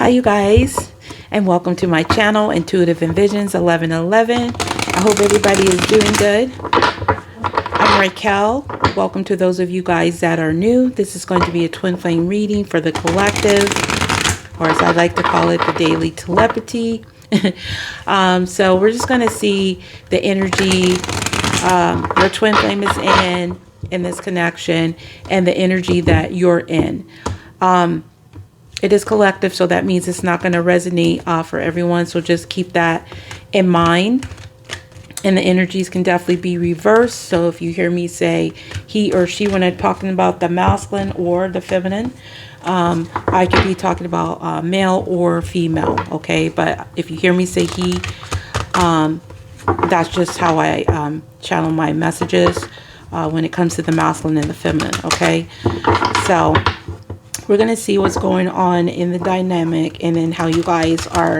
Hi you guys, and welcome to my channel, Intuitive Envisions 1111. I hope everybody is doing good. I'm Raquel. Welcome to those of you guys that are new. This is going to be a twin flame reading for the collective, or as I like to call it, the daily telepathy. So we're just going to see the energy your twin flame is in this connection, and the energy that you're in. It is collective, so that means it's not going to resonate for everyone. So just keep that in mind. And the energies can definitely be reversed. So if you hear me say he or she when I'm talking about the masculine or the feminine, I could be talking about male or female. Okay, but if you hear me say he, that's just how I channel my messages when it comes to the masculine and the feminine. Okay, so we're going to see what's going on in the dynamic, and then how you guys are,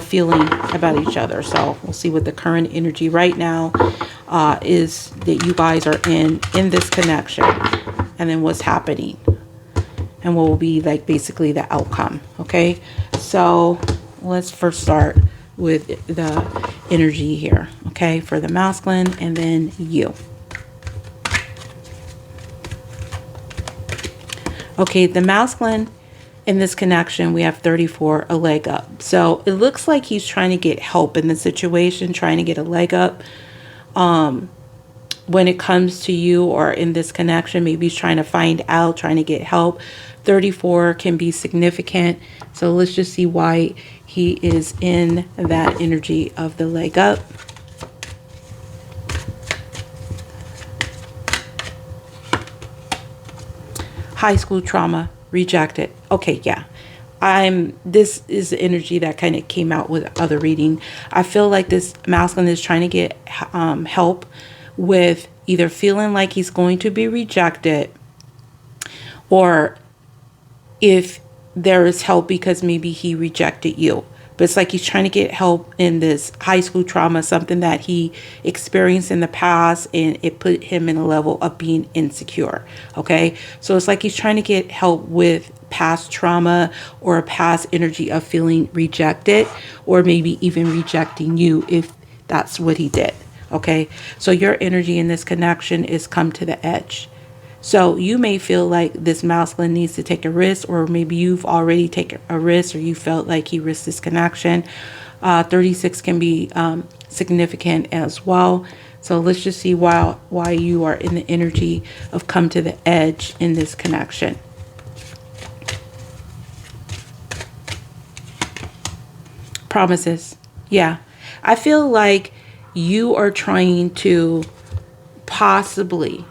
feeling about each other. So we'll see what the current energy right now is that you guys are in this connection, and then what's happening, and what will be like basically the outcome. Okay, so let's first start with the energy here, okay, for the masculine, and then you. Okay, the masculine in this connection, we have 34, a leg up. So it looks like he's trying to get help in the situation, trying to get a leg up. When it comes to you or in this connection, maybe he's trying to find out, trying to get help. 34 can be significant. So let's just see why he is in that energy of the leg up. High school trauma, rejected. Okay, yeah. This is the energy that kind of came out with other reading. I feel like this masculine is trying to get help with either feeling like he's going to be rejected, or if there is help because maybe he rejected you. But it's like he's trying to get help in this high school trauma, something that he experienced in the past, and it put him in a level of being insecure. Okay, so it's like he's trying to get help with past trauma or a past energy of feeling rejected, or maybe even rejecting you if that's what he did. Okay, so your energy in this connection is come to the edge. So you may feel like this masculine needs to take a risk, or maybe you've already taken a risk, or you felt like he risked this connection. 36 can be significant as well. So let's just see why you are in the energy of come to the edge in this connection. Promises. Yeah, I feel like you are trying to possibly,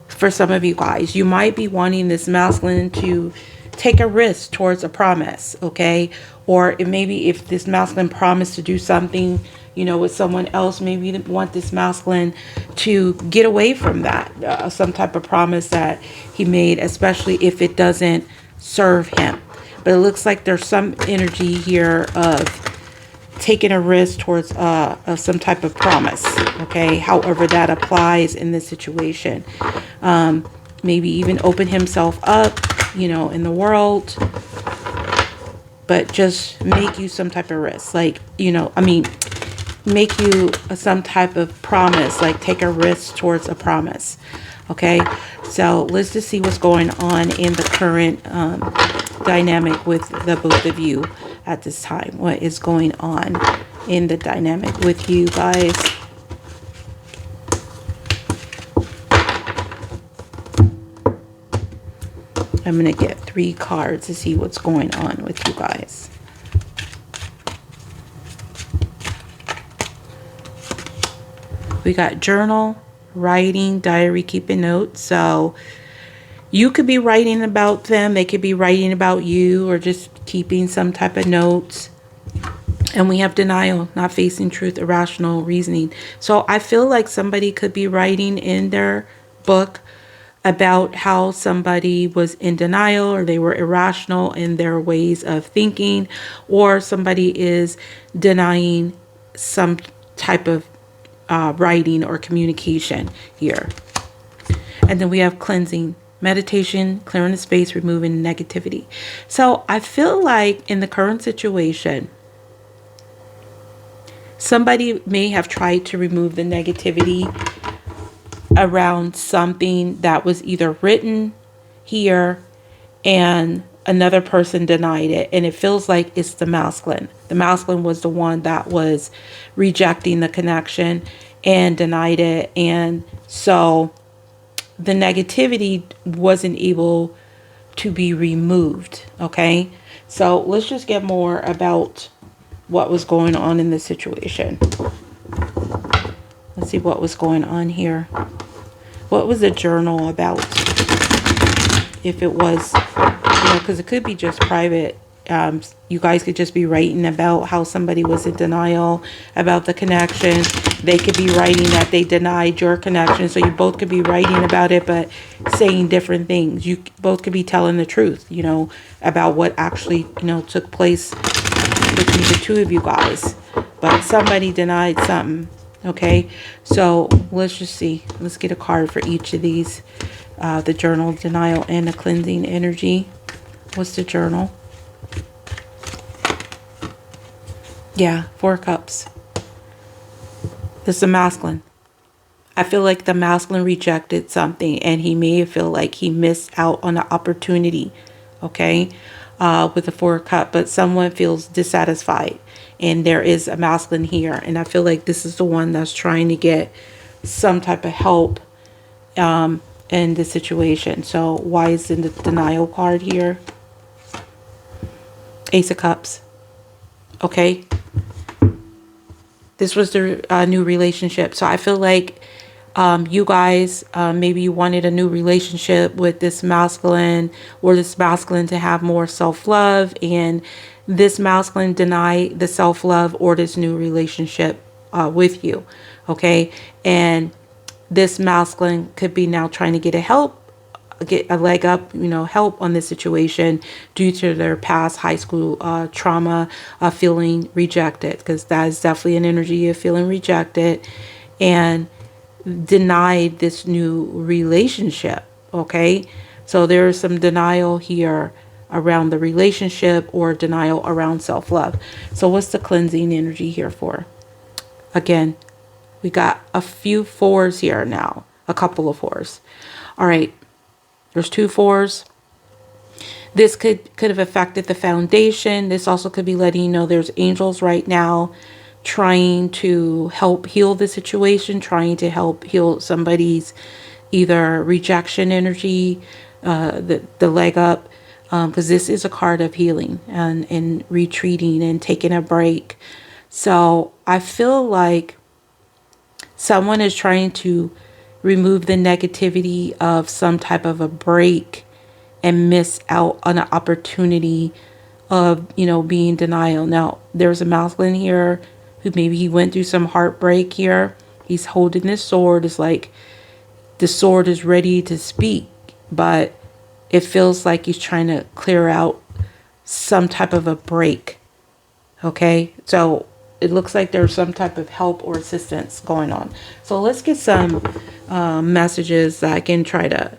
for some of you guys, you might be wanting this masculine to take a risk towards a promise, okay? Or it maybe if this masculine promised to do something, with someone else, maybe you want this masculine to get away from that, some type of promise that he made, especially if it doesn't serve him. But it looks like there's some energy here of taking a risk towards of some type of promise, okay, however that applies in this situation. Maybe even open himself up, in the world, but just make you some type of risk, like, make you some type of promise, like take a risk towards a promise. Okay, so let's just see what's going on in the current dynamic with the both of you at this time. What is going on in the dynamic with you guys? I'm going to get 3 cards to see what's going on with you guys. We got journal, writing, diary, keeping notes. So you could be writing about them. They could be writing about you, or just keeping some type of notes. And we have denial, not facing truth, irrational reasoning. So I feel like somebody could be writing in their book about how somebody was in denial, or they were irrational in their ways of thinking, or somebody is denying some type of writing or communication here. And then we have cleansing, Meditation, clearing the space, removing negativity. So I feel like in the current situation, somebody may have tried to remove the negativity around something that was either written here and another person denied it. And it feels like it's the masculine. The masculine was the one that was rejecting the connection and denied it. And so the negativity wasn't able to be removed. Okay. So let's just get more about what was going on in this situation. Let's see what was going on here. What was the journal about? If it was, because it could be just private. You guys could just be writing about how somebody was in denial about the connection. They could be writing that they denied your connection. So you both could be writing about it, but saying different things. You both could be telling the truth, about what actually, took place between the two of you guys. But somebody denied something. Okay, so let's just see. Let's get a card for each of these. The journal, denial, and the cleansing energy. What's the journal? Yeah, 4 cups. This is the masculine. I feel like the masculine rejected something, and he may feel like he missed out on an opportunity. Okay, with the 4 cup, but someone feels dissatisfied, and there is a masculine here, and I feel like this is the one that's trying to get some type of help in the situation. So why is in the denial card here? Ace of Cups. Okay, this was the new relationship. So I feel like you guys, maybe you wanted a new relationship with this masculine, or this masculine to have more self-love, and this masculine denied the self-love or this new relationship with you. Okay, and this masculine could be now trying to get a leg up, help on this situation due to their past high school trauma, feeling rejected, because that is definitely an energy of feeling rejected and denied this new relationship. Okay, so there's some denial here around the relationship, or denial around self-love. So what's the cleansing energy here for? Again, we got a few 4s here now, a couple of 4s. All right, there's 2 4s. This could have affected the foundation. This also could be letting you know there's angels right now trying to help heal the situation, trying to help heal somebody's either rejection energy, the leg up, because this is a card of healing and retreating and taking a break. So I feel like someone is trying to remove the negativity of some type of a break and miss out on an opportunity of, being in denial. Now, there's a masculine here who maybe he went through some heartbreak here. He's holding this sword. It's like the sword is ready to speak, but it feels like he's trying to clear out some type of a break. Okay, so it looks like there's some type of help or assistance going on. So let's get some messages that I can try to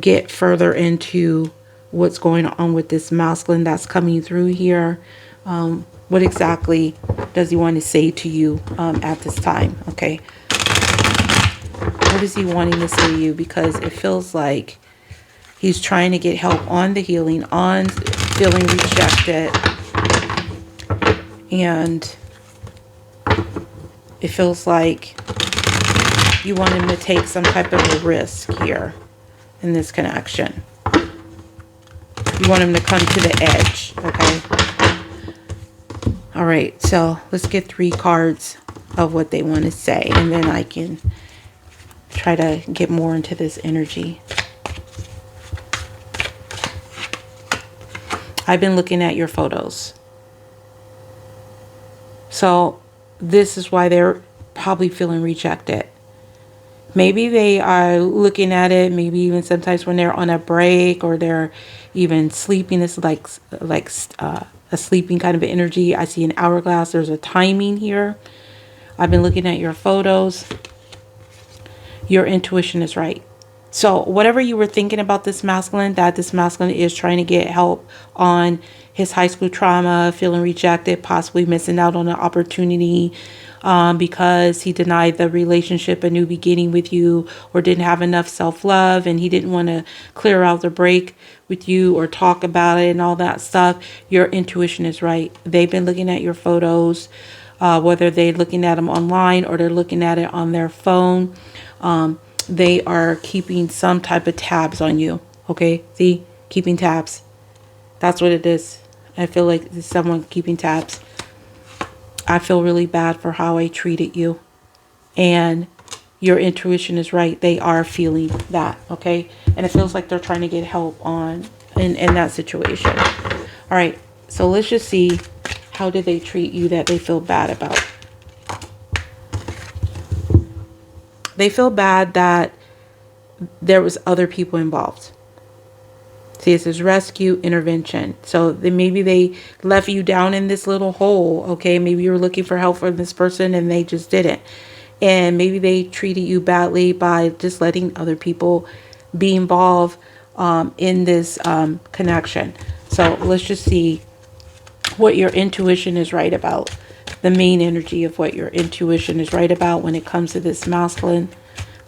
get further into what's going on with this masculine that's coming through here. What exactly does he want to say to you at this time? Okay, what is he wanting to say to you? Because it feels like he's trying to get help on the healing, on feeling rejected. And it feels like you want him to take some type of a risk here in this connection. You want him to come to the edge, okay? All right, so let's get 3 cards of what they want to say, and then I can try to get more into this energy. I've been looking at your photos. So this is why they're probably feeling rejected. Maybe they are looking at it, maybe even sometimes when they're on a break or they're even sleeping. It's like a sleeping kind of energy. I see an hourglass. There's a timing here. I've been looking at your photos. Your intuition is right. So whatever you were thinking about this masculine, that this masculine is trying to get help on his high school trauma, feeling rejected, possibly missing out on an opportunity because he denied the relationship a new beginning with you, or didn't have enough self-love, and he didn't want to clear out the break with you or talk about it and all that stuff. Your intuition is right. They've been looking at your photos, whether they're looking at them online or they're looking at it on their phone. They are keeping some type of tabs on you. Okay, see, keeping tabs. That's what it is. I feel like there's someone keeping tabs. I feel really bad for how I treated you. And your intuition is right. They are feeling that, okay? And it feels like they're trying to get help on in that situation. All right, so let's just see, how did they treat you that they feel bad about? They feel bad that there was other people involved. See, it says rescue intervention. So maybe they left you down in this little hole. Okay, maybe you were looking for help from this person and they just didn't. And maybe they treated you badly by just letting other people be involved in this connection. So let's just see what your intuition is right about. The main energy of what your intuition is right about when it comes to this masculine.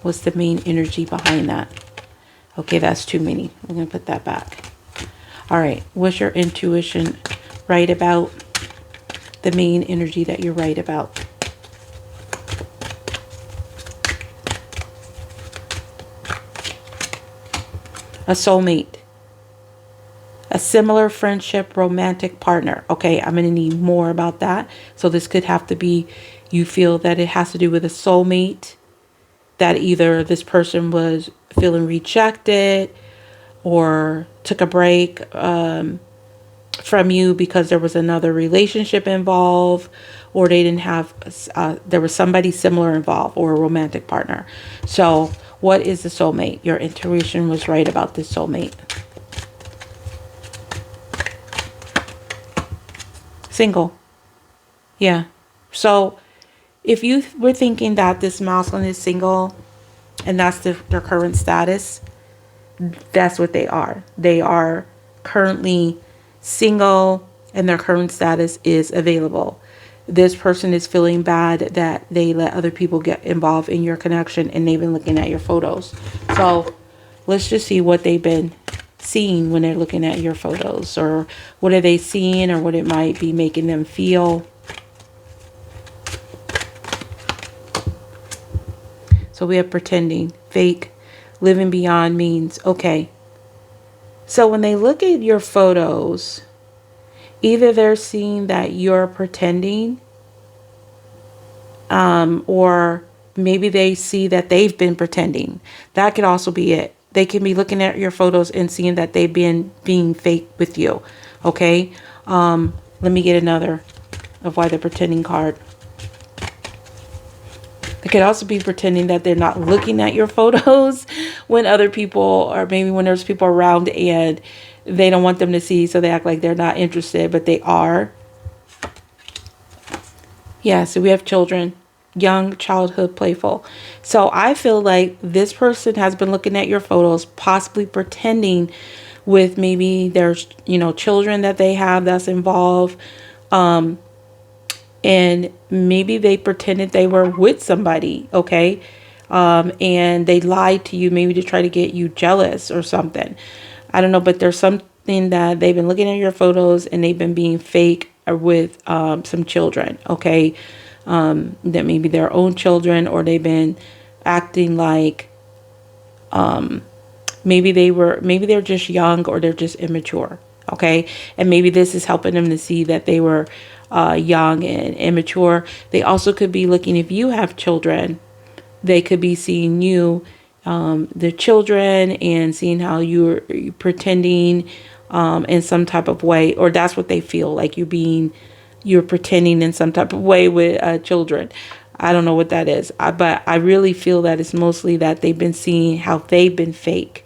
What's the main energy behind that? Okay, that's too many. We're going to put that back. All right, what's your intuition right about? The main energy that you're right about. A soulmate. A similar friendship, romantic partner. Okay, I'm going to need more about that. So this could have to be, you feel that it has to do with a soulmate, that either this person was feeling rejected or took a break from you because there was another relationship involved, or they didn't have, there was somebody similar involved, or a romantic partner. So what is the soulmate? Your intuition was right about this soulmate. Single. Yeah. So if you were thinking that this masculine is single and that's their current status, that's what they are. They are currently single and their current status is available. This person is feeling bad that they let other people get involved in your connection and they've been looking at your photos. So let's just see what they've been seeing when they're looking at your photos, or what are they seeing, or what it might be making them feel. So we have pretending, fake, living beyond means. Okay. So when they look at your photos, either they're seeing that you're pretending, or maybe they see that they've been pretending. That could also be it. They can be looking at your photos and seeing that they've been being fake with you. Okay. Let me get another of why they're pretending card. They could also be pretending that they're not looking at your photos when other people, or maybe when there's people around and they don't want them to see, so they act like they're not interested, but they are. Yeah, so we have children, young, childhood, playful. So I feel like this person has been looking at your photos, possibly pretending with maybe there's, children that they have that's involved. And maybe they pretended they were with somebody, okay? And they lied to you, maybe to try to get you jealous or something. I don't know, but there's something that they've been looking at your photos and they've been being fake with some children, okay? That maybe their own children, or they've been acting like maybe they're just young, or they're just immature, okay? And maybe this is helping them to see that they were young and immature. They also could be looking, if you have children, they could be seeing you, the children, and seeing how you're pretending in some type of way, or that's what they feel like you're pretending in some type of way with children. I don't know what that is, but I really feel that it's mostly that they've been seeing how they've been fake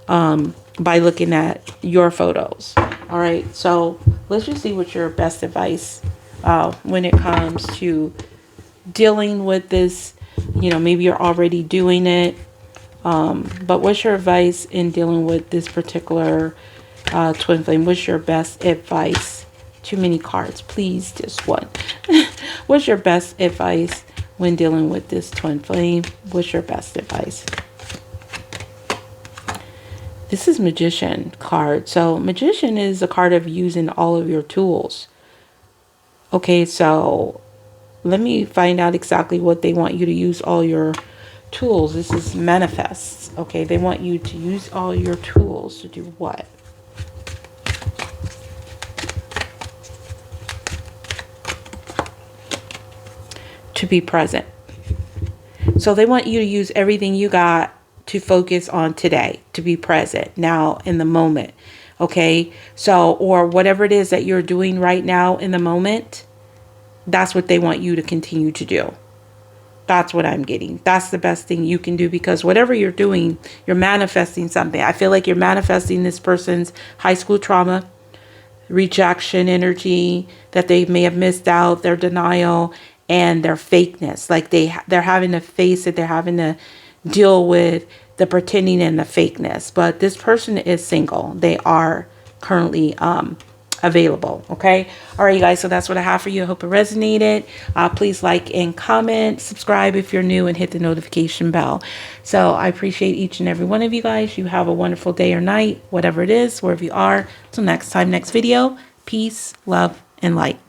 by looking at your photos. All right, so let's just see what your best advice when it comes to dealing with this. Maybe you're already doing it. But what's your advice in dealing with this particular twin flame? What's your best advice? Too many cards, please, just one. What's your best advice when dealing with this twin flame? What's your best advice? This is Magician card. So Magician is a card of using all of your tools. Okay, so let me find out exactly what they want you to use all your tools. This is manifests. Okay, they want you to use all your tools to do what? To be present. So they want you to use everything you got to focus on today, to be present now in the moment. Okay, so, or whatever it is that you're doing right now in the moment, that's what they want you to continue to do. That's what I'm getting. That's the best thing you can do, because whatever you're doing, you're manifesting something. I feel like you're manifesting this person's high school trauma, rejection energy that they may have missed out, their denial, and their fakeness. Like they're having to face it. They're having to deal with the pretending and the fakeness. But this person is single. They are currently available. Okay. All right, you guys. So that's what I have for you. I hope it resonated. Please like and comment, subscribe if you're new, and hit the notification bell. So I appreciate each and every one of you guys. You have a wonderful day or night, whatever it is, wherever you are. Till next time, next video. Peace, love, and light.